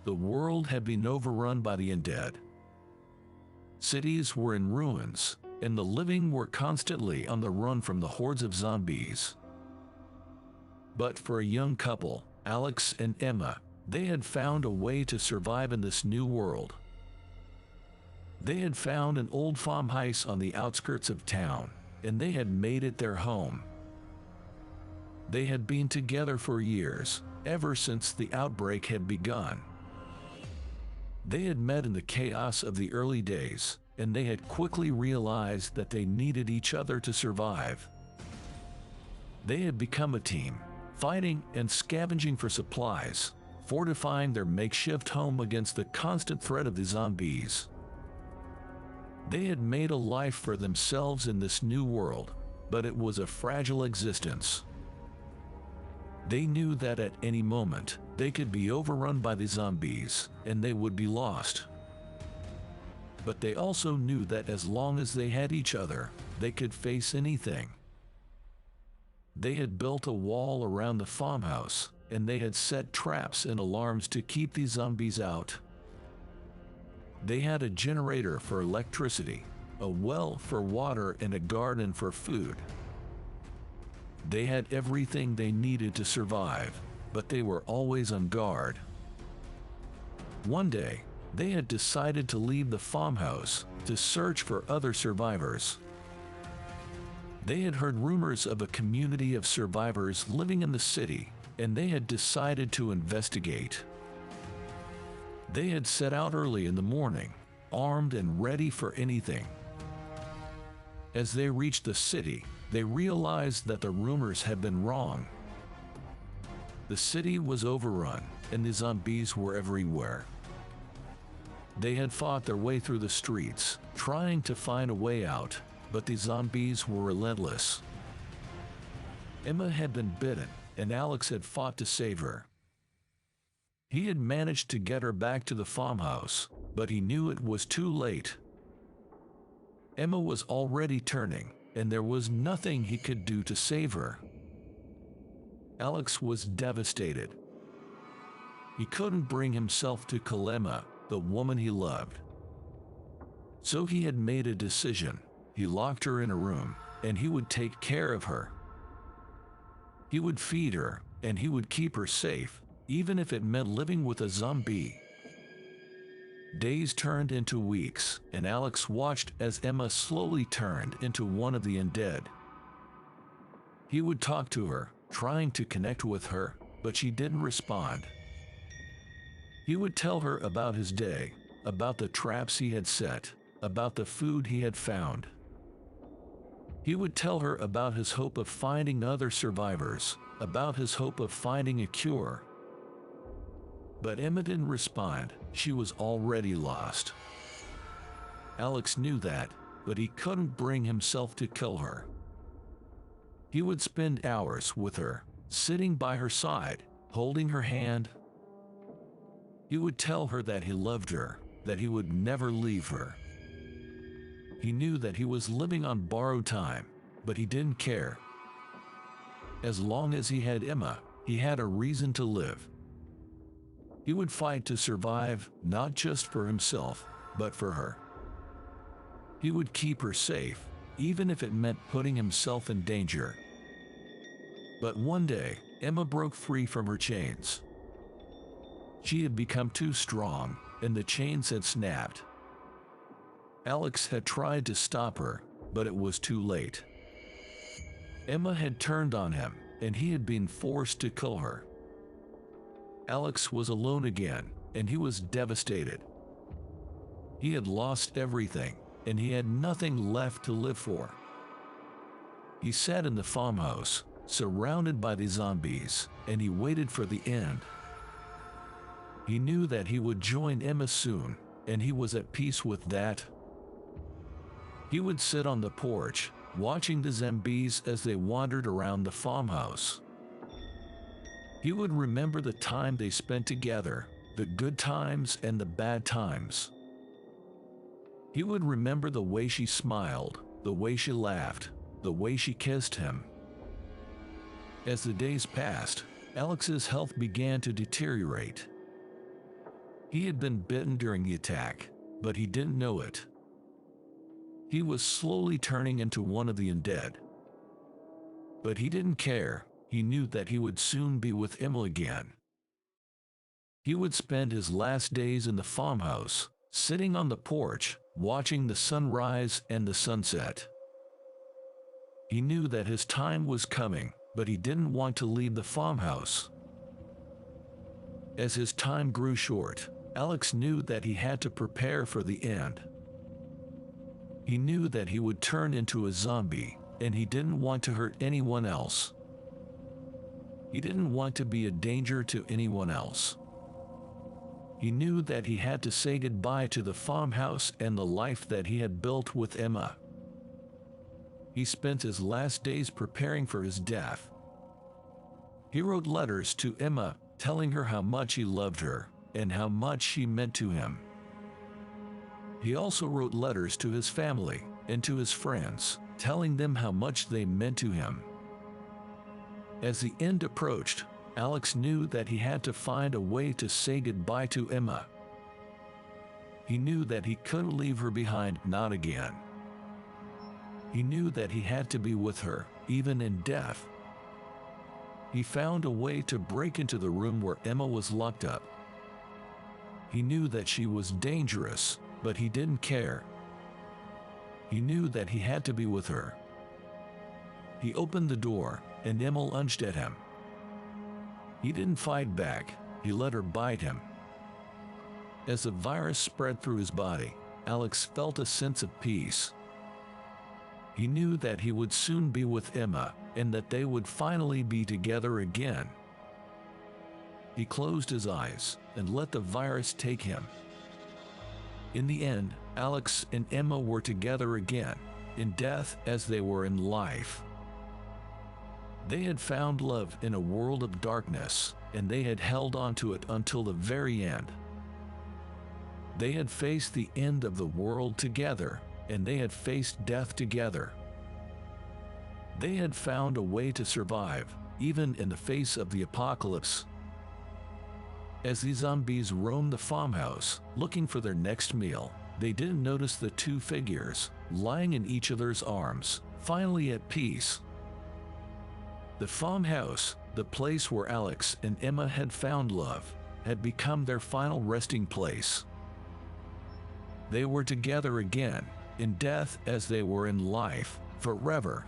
The world had been overrun by the undead. Cities were in ruins, and the living were constantly on the run from the hordes of zombies. But for a young couple, Alex and Emma, they had found a way to survive in this new world. They had found an old farmhouse on the outskirts of town, and they had made it their home. They had been together for years, ever since the outbreak had begun. They had met in the chaos of the early days, and they had quickly realized that they needed each other to survive. They had become a team, fighting and scavenging for supplies, fortifying their makeshift home against the constant threat of the zombies. They had made a life for themselves in this new world, but it was a fragile existence. They knew that at any moment, they could be overrun by the zombies, and they would be lost. But they also knew that as long as they had each other, they could face anything. They had built a wall around the farmhouse, and they had set traps and alarms to keep the zombies out. They had a generator for electricity, a well for water, and a garden for food. They had everything they needed to survive, but they were always on guard. One day, they had decided to leave the farmhouse to search for other survivors. They had heard rumors of a community of survivors living in the city, and they had decided to investigate. They had set out early in the morning, armed and ready for anything. As they reached the city, they realized that the rumors had been wrong. The city was overrun, and the zombies were everywhere. They had fought their way through the streets, trying to find a way out, but the zombies were relentless. Emma had been bitten, and Alex had fought to save her. He had managed to get her back to the farmhouse, but he knew it was too late. Emma was already turning, and there was nothing he could do to save her. Alex was devastated. He couldn't bring himself to kill Emma, the woman he loved. So he had made a decision. He locked her in a room, and he would take care of her. He would feed her, and he would keep her safe, even if it meant living with a zombie. Days turned into weeks, and Alex watched as Emma slowly turned into one of the undead. He would talk to her, trying to connect with her, but she didn't respond. He would tell her about his day, about the traps he had set, about the food he had found. He would tell her about his hope of finding other survivors, about his hope of finding a cure. But Emma didn't respond. She was already lost. Alex knew that, but he couldn't bring himself to kill her. He would spend hours with her, sitting by her side, holding her hand. He would tell her that he loved her, that he would never leave her. He knew that he was living on borrowed time, but he didn't care. As long as he had Emma, he had a reason to live. He would fight to survive, not just for himself, but for her. He would keep her safe, even if it meant putting himself in danger. But one day, Emma broke free from her chains. She had become too strong, and the chains had snapped. Alex had tried to stop her, but it was too late. Emma had turned on him, and he had been forced to kill her. Alex was alone again, and he was devastated. He had lost everything, and he had nothing left to live for. He sat in the farmhouse, surrounded by the zombies, and he waited for the end. He knew that he would join Emma soon, and he was at peace with that. He would sit on the porch, watching the zombies as they wandered around the farmhouse. He would remember the time they spent together, the good times and the bad times. He would remember the way she smiled, the way she laughed, the way she kissed him. As the days passed, Alex's health began to deteriorate. He had been bitten during the attack, but he didn't know it. He was slowly turning into one of the undead. But he didn't care. He knew that he would soon be with Emma again. He would spend his last days in the farmhouse, sitting on the porch, watching the sunrise and the sunset. He knew that his time was coming, but he didn't want to leave the farmhouse. As his time grew short, Alex knew that he had to prepare for the end. He knew that he would turn into a zombie, and he didn't want to hurt anyone else. He didn't want to be a danger to anyone else. He knew that he had to say goodbye to the farmhouse and the life that he had built with Emma. He spent his last days preparing for his death. He wrote letters to Emma, telling her how much he loved her and how much she meant to him. He also wrote letters to his family and to his friends, telling them how much they meant to him. As the end approached, Alex knew that he had to find a way to say goodbye to Emma. He knew that he couldn't leave her behind, not again. He knew that he had to be with her, even in death. He found a way to break into the room where Emma was locked up. He knew that she was dangerous, but he didn't care. He knew that he had to be with her. He opened the door, and Emma lunged at him. He didn't fight back, he let her bite him. As the virus spread through his body, Alex felt a sense of peace. He knew that he would soon be with Emma, and that they would finally be together again. He closed his eyes and let the virus take him. In the end, Alex and Emma were together again, in death as they were in life. They had found love in a world of darkness, and they had held on to it until the very end. They had faced the end of the world together, and they had faced death together. They had found a way to survive, even in the face of the apocalypse. As the zombies roamed the farmhouse, looking for their next meal, they didn't notice the two figures, lying in each other's arms, finally at peace. The farmhouse, the place where Alex and Emma had found love, had become their final resting place. They were together again, in death as they were in life, forever.